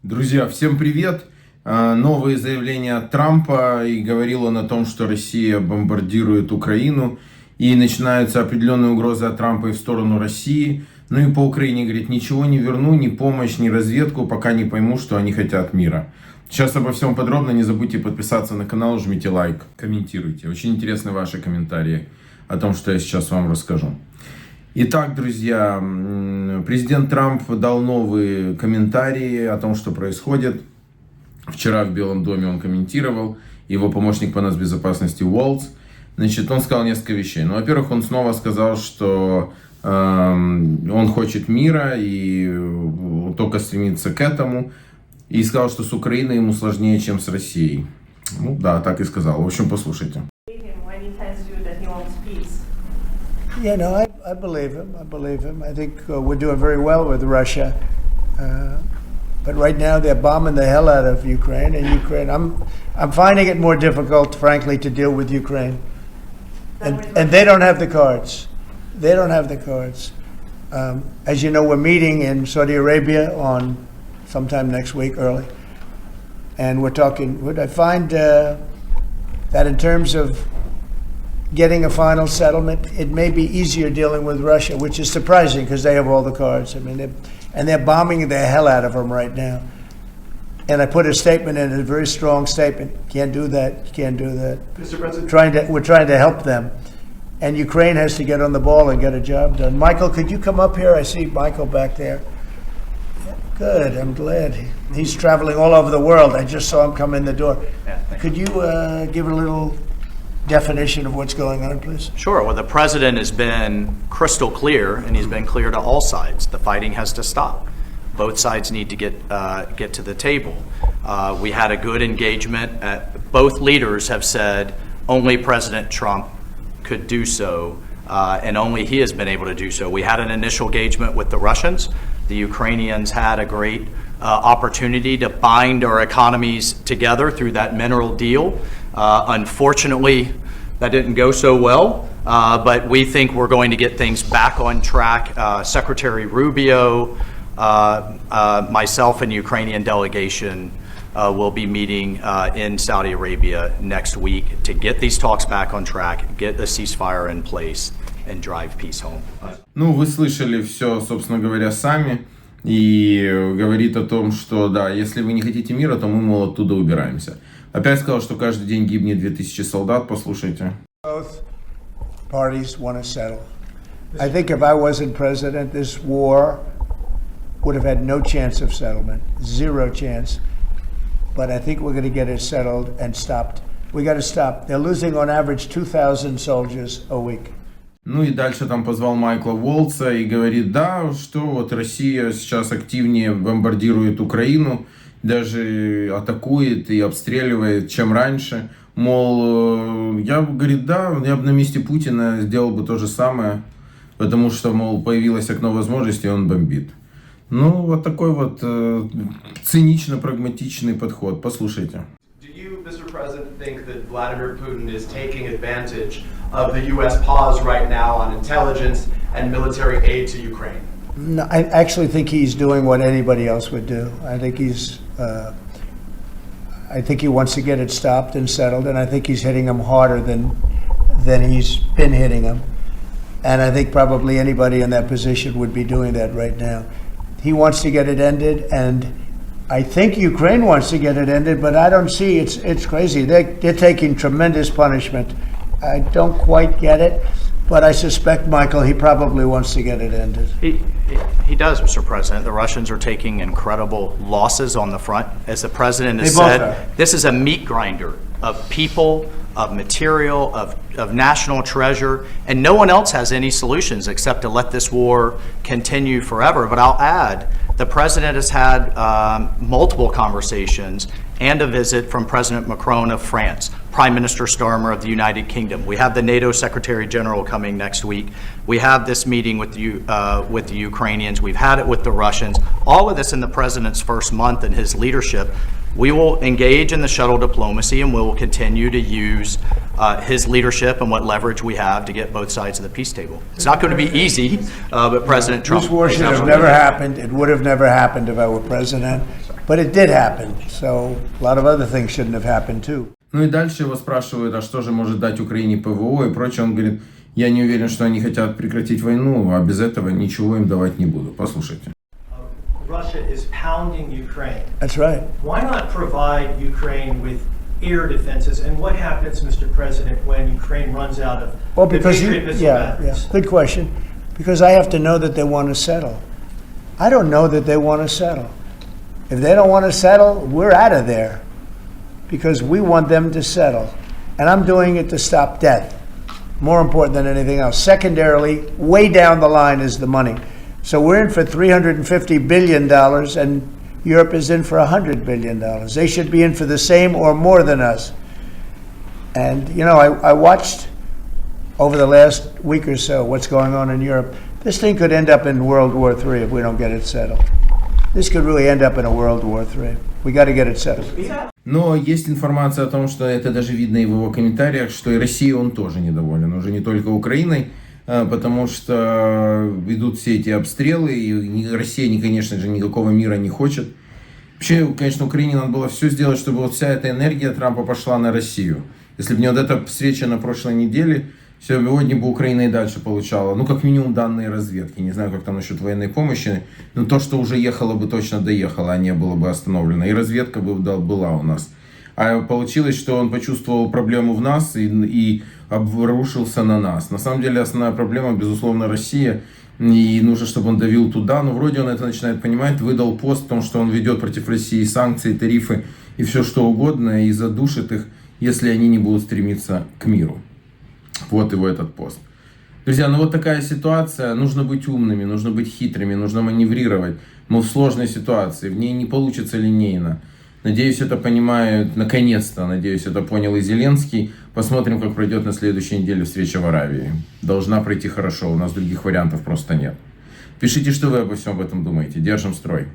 Друзья, всем привет! Новые заявления от Трампа, и говорил он о том, что Россия бомбардирует Украину, и начинаются определенные угрозы от Трампа и в сторону России. Ну и по Украине говорит, ничего не верну, ни помощь, ни разведку, пока не пойму, что они хотят мира. Сейчас обо всем подробно, не забудьте подписаться на канал, жмите лайк, комментируйте. Очень интересны ваши комментарии о том, что я сейчас вам расскажу. Итак, друзья, президент Трамп дал новые комментарии о том, что происходит. Вчера в Белом доме он комментировал, его помощник по нацбезопасности Уолтс. Значит, он сказал несколько вещей. Ну, во-первых, он снова сказал, что он хочет мира и только стремится к этому. И сказал, что с Украиной ему сложнее, чем с Россией. Ну да, так и сказал. В общем, послушайте. Yeah, no, I believe him. I believe him. I think we're doing very well with Russia. But right now they're bombing the hell out of Ukraine, and I'm finding it more difficult, frankly, to deal with Ukraine. And they don't have the cards. They don't have the cards. As you know, we're meeting in Saudi Arabia on sometime next week, early. And we're talking, I find that in terms of getting a final settlement, it may be easier dealing with Russia, which is surprising because they have all the cards. I mean, they're bombing the hell out of them right now. And I put a statement in, a very strong statement. Can't do that. Can't do that. Mr. President, we're trying to help them, and Ukraine has to get on the ball and get a job done. Michael, could you come up here? I see Michael back there. Good. I'm glad. He's traveling all over the world. I just saw him come in the door. Could you give a little definition of what's going on, please? Sure. Well, the president has been crystal clear, and he's been clear to all sides. The fighting has to stop. Both sides need to get to the table. We had a good engagement. Both leaders have said only President Trump could do so, and only he has been able to do so. We had an initial engagement with the Russians. The Ukrainians had a great opportunity to bind our economies together through that mineral deal. Unfortunately, that didn't go so well, but we think we're going to get things back on track. Secretary Rubio, myself and the Ukrainian delegation will be meeting in Saudi Arabia next week to get these talks back on track, get a ceasefire in place, and drive peace home. Ну, вы слышали все, собственно говоря, сами. И говорит о том, что да, если вы не хотите мира, то мы, мол, оттуда убираемся. Опять сказал, что каждый день гибнет 2000 солдат. Послушайте. Both parties want to settle. I think if I wasn't president, this war would have had no chance of settlement, zero chance. But I think we're going to get it settled and stopped. We got to stop. They're losing on average 2,000 soldiers a week. Ну и дальше там позвал Майкла Уолтса и говорит, да, что вот Россия сейчас активнее бомбардирует Украину, даже атакует и обстреливает, чем раньше. Мол, я, говорит, да, я бы на месте Путина сделал бы то же самое, потому что, мол, появилось окно возможностей, и он бомбит. Ну, вот такой вот цинично-прагматичный подход. Послушайте. Mr. President, think that Vladimir Putin is taking advantage of the U.S. pause right now on intelligence and military aid to Ukraine? No, I actually think he's doing what anybody else would do. I think he wants to get it stopped and settled, and I think he's hitting them harder than he's been hitting them. And I think probably anybody in that position would be doing that right now. He wants to get it ended, and I think Ukraine wants to get it ended, but I don't see it's crazy. They're taking tremendous punishment. I don't quite get it, but I suspect, Michael, he probably wants to get it ended. He does, Mr. President. The Russians are taking incredible losses on the front. As the president has said, this is a meat grinder of people, of material, of national treasure, and no one else has any solutions except to let this war continue forever. But I'll add, the president has had multiple conversations and a visit from President Macron of France, Prime Minister Starmer of the United Kingdom. We have the NATO Secretary General coming next week. We have this meeting with the Ukrainians. We've had it with the Russians. All of this in the president's first month in his leadership. We will engage in the shuttle diplomacy, and we will continue to use his leadership and what leverage we have to get both sides of the peace table. It's not going to be easy, but President Trump... This war should have never happened. It would have never happened if I were president. But it did happen, so a lot of other things shouldn't have happened too. Ну и дальше его спрашивают, а что же может дать Украине ПВО и прочее. Он говорит, я не уверен, что они хотят прекратить войну, а без этого ничего им давать не буду. Послушайте. Russia is pounding Ukraine. That's right. Why not provide Ukraine with air defenses? And what happens, Mr. President, when Ukraine runs out of Well, the because Patriot missile yeah, batteries? good question. Because I have to know that they want to settle. I don't know that they want to settle. If they don't want to settle, we're out of there. Because we want them to settle. And I'm doing it to stop death. More important than anything else. Secondarily, way down the line is the money. So we're in for $350 billion and Europe is in for $100 billion. They should be in for the same or more than us. And, you know, I watched over the last week or so what's going on in Europe. This thing could end up in World War III if we don't get it settled. This could really end up in a World War III. We got to get it settled. Но есть информация о том, что это даже видно и в его комментариях, что и Россией он тоже недоволен, уже не только Украиной, потому что идут все эти обстрелы, и Россия, конечно же, никакого мира не хочет. Вообще, конечно, Украине надо было все сделать, чтобы вот вся эта энергия Трампа пошла на Россию. Если бы не вот эта встреча на прошлой неделе, сегодня бы Украина и дальше получала, ну, как минимум, данные разведки. Не знаю, как там насчет военной помощи, но то, что уже ехало бы, точно доехало, а не было бы остановлено. И разведка бы была у нас. А получилось, что он почувствовал проблему в нас и обрушился на нас. На самом деле, основная проблема, безусловно, Россия. И нужно, чтобы он давил туда. Но вроде он это начинает понимать. Выдал пост о том, что он ведет против России санкции, тарифы и все что угодно. И задушит их, если они не будут стремиться к миру. Вот его этот пост. Друзья, ну вот такая ситуация. Нужно быть умными, нужно быть хитрыми, нужно маневрировать. Мы в сложной ситуации. В ней не получится линейно. Надеюсь, это понимают, наконец-то, надеюсь, это понял и Зеленский. Посмотрим, как пройдет на следующей неделе встреча в Аравии. Должна пройти хорошо, у нас других вариантов просто нет. Пишите, что вы обо всем об этом думаете. Держим строй.